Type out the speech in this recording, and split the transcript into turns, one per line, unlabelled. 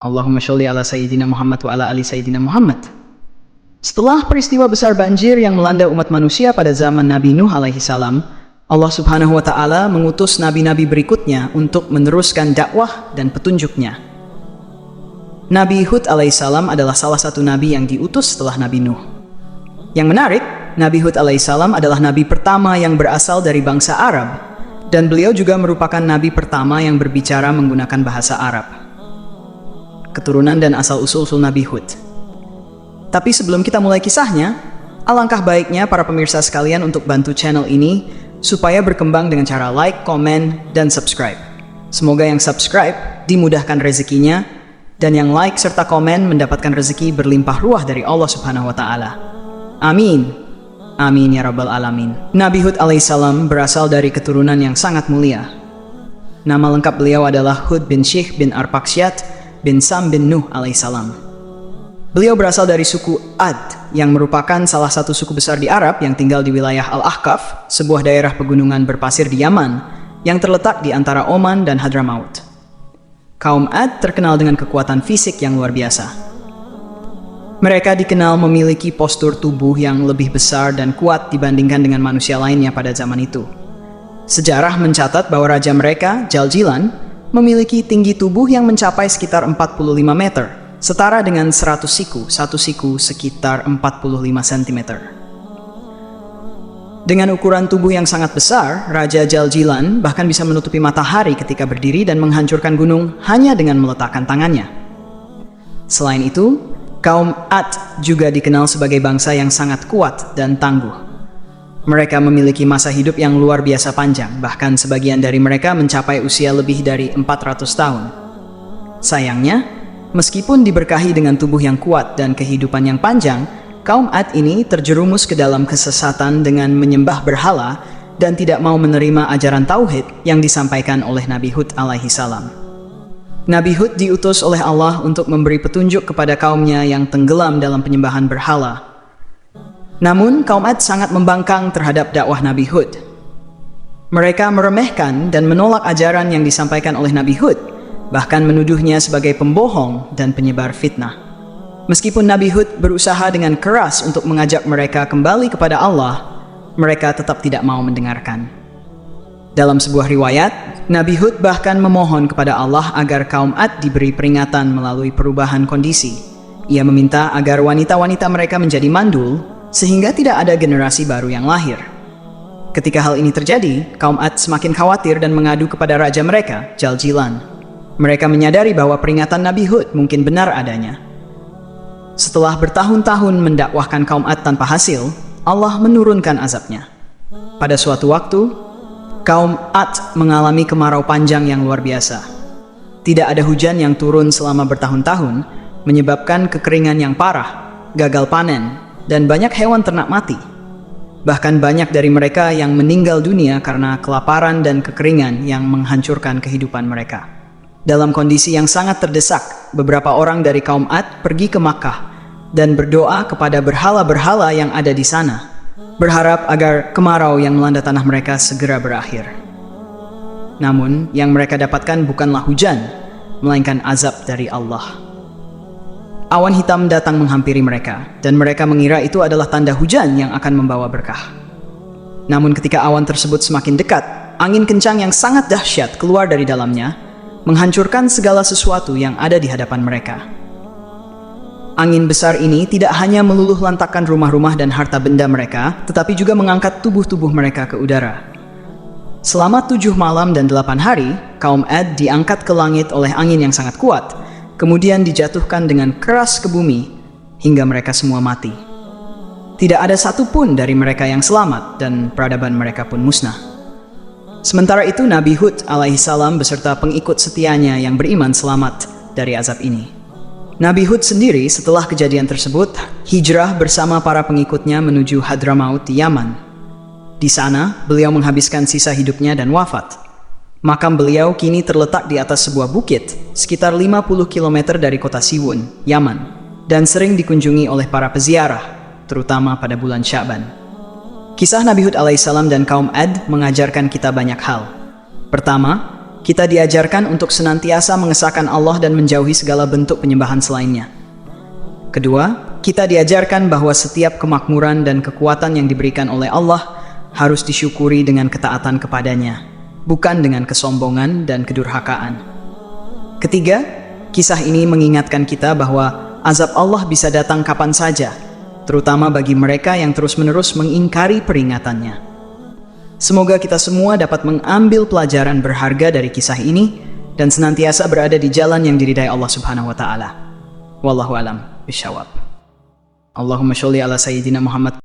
Allahumma sholli ala Sayyidina Muhammad wa ala ali Sayyidina Muhammad. Setelah peristiwa besar banjir yang melanda umat manusia pada zaman Nabi Nuh alaihi salam, Allah subhanahu wa ta'ala mengutus nabi-nabi berikutnya untuk meneruskan dakwah dan petunjuknya. Nabi Hud alaihissalam adalah salah satu nabi yang diutus setelah Nabi Nuh. Yang menarik, Nabi Hud alaihissalam adalah nabi pertama yang berasal dari bangsa Arab, dan beliau juga merupakan nabi pertama yang berbicara menggunakan bahasa Arab. Keturunan dan asal-usul Nabi Hud. Tapi sebelum kita mulai kisahnya, alangkah baiknya para pemirsa sekalian untuk bantu channel ini supaya berkembang dengan cara like, komen, dan subscribe. Semoga yang subscribe dimudahkan rezekinya, dan yang like serta komen mendapatkan rezeki berlimpah ruah dari Allah subhanahu wa ta'ala. Amin. Amin ya rabbal alamin. Nabi Hud alaihissalam berasal dari keturunan yang sangat mulia. Nama lengkap beliau adalah Hud bin Syih bin Arpaksyad bin Sam bin Nuh alaihissalam. Beliau berasal dari suku Ad, yang merupakan salah satu suku besar di Arab yang tinggal di wilayah Al-Ahqaf, sebuah daerah pegunungan berpasir di Yaman, yang terletak di antara Oman dan Hadramaut. Kaum Ad terkenal dengan kekuatan fisik yang luar biasa. Mereka dikenal memiliki postur tubuh yang lebih besar dan kuat dibandingkan dengan manusia lainnya pada zaman itu. Sejarah mencatat bahwa raja mereka, Jaljilan, memiliki tinggi tubuh yang mencapai sekitar 45 meter, setara dengan 100 siku, satu siku sekitar 45 cm. Dengan ukuran tubuh yang sangat besar, Raja Jaljilan bahkan bisa menutupi matahari ketika berdiri dan menghancurkan gunung hanya dengan meletakkan tangannya. Selain itu, kaum Ad juga dikenal sebagai bangsa yang sangat kuat dan tangguh. Mereka memiliki masa hidup yang luar biasa panjang, bahkan sebagian dari mereka mencapai usia lebih dari 400 tahun. Sayangnya, meskipun diberkahi dengan tubuh yang kuat dan kehidupan yang panjang, kaum Ad ini terjerumus ke dalam kesesatan dengan menyembah berhala dan tidak mau menerima ajaran tauhid yang disampaikan oleh Nabi Hud alaihi salam. Nabi Hud diutus oleh Allah untuk memberi petunjuk kepada kaumnya yang tenggelam dalam penyembahan berhala. Namun, kaum Ad sangat membangkang terhadap dakwah Nabi Hud. Mereka meremehkan dan menolak ajaran yang disampaikan oleh Nabi Hud, bahkan menuduhnya sebagai pembohong dan penyebar fitnah. Meskipun Nabi Hud berusaha dengan keras untuk mengajak mereka kembali kepada Allah, mereka tetap tidak mau mendengarkan. Dalam sebuah riwayat, Nabi Hud bahkan memohon kepada Allah agar kaum Ad diberi peringatan melalui perubahan kondisi. Ia meminta agar wanita-wanita mereka menjadi mandul, sehingga tidak ada generasi baru yang lahir. Ketika hal ini terjadi, kaum Ad semakin khawatir dan mengadu kepada raja mereka, Jaljilan. Mereka menyadari bahwa peringatan Nabi Hud mungkin benar adanya. Setelah bertahun-tahun mendakwahkan kaum Ad tanpa hasil, Allah menurunkan azabnya. Pada suatu waktu, kaum Ad mengalami kemarau panjang yang luar biasa. Tidak ada hujan yang turun selama bertahun-tahun, menyebabkan kekeringan yang parah, gagal panen, dan banyak hewan ternak mati. Bahkan banyak dari mereka yang meninggal dunia karena kelaparan dan kekeringan yang menghancurkan kehidupan mereka. Dalam kondisi yang sangat terdesak, beberapa orang dari kaum Ad pergi ke Makkah dan berdoa kepada berhala-berhala yang ada di sana, berharap agar kemarau yang melanda tanah mereka segera berakhir. Namun, yang mereka dapatkan bukanlah hujan, melainkan azab dari Allah. Awan hitam datang menghampiri mereka, dan mereka mengira itu adalah tanda hujan yang akan membawa berkah. Namun ketika awan tersebut semakin dekat, angin kencang yang sangat dahsyat keluar dari dalamnya, menghancurkan segala sesuatu yang ada di hadapan mereka. Angin besar ini tidak hanya meluluh lantakkan rumah-rumah dan harta benda mereka, tetapi juga mengangkat tubuh-tubuh mereka ke udara. Selama 7 malam dan 8 hari, kaum Ad diangkat ke langit oleh angin yang sangat kuat, kemudian dijatuhkan dengan keras ke bumi, hingga mereka semua mati. Tidak ada satupun dari mereka yang selamat, dan peradaban mereka pun musnah. Sementara itu, Nabi Hud alaihissalam beserta pengikut setianya yang beriman selamat dari azab ini. Nabi Hud sendiri setelah kejadian tersebut, hijrah bersama para pengikutnya menuju Hadramaut di Yaman. Di sana, beliau menghabiskan sisa hidupnya dan wafat. Makam beliau kini terletak di atas sebuah bukit, sekitar 50 km dari kota Siwun, Yaman, dan sering dikunjungi oleh para peziarah, terutama pada bulan Sya'ban. Kisah Nabi Hud alaihissalam dan kaum Ad mengajarkan kita banyak hal. Pertama, kita diajarkan untuk senantiasa mengesahkan Allah dan menjauhi segala bentuk penyembahan selainnya. Kedua, kita diajarkan bahwa setiap kemakmuran dan kekuatan yang diberikan oleh Allah harus disyukuri dengan ketaatan kepadanya, bukan dengan kesombongan dan kedurhakaan. Ketiga, kisah ini mengingatkan kita bahwa azab Allah bisa datang kapan saja, terutama bagi mereka yang terus-menerus mengingkari peringatannya. Semoga kita semua dapat mengambil pelajaran berharga dari kisah ini dan senantiasa berada di jalan yang diridai Allah Subhanahu wa taala. Wallahu alam bishawab. Allahumma sholli ala sayyidina Muhammad.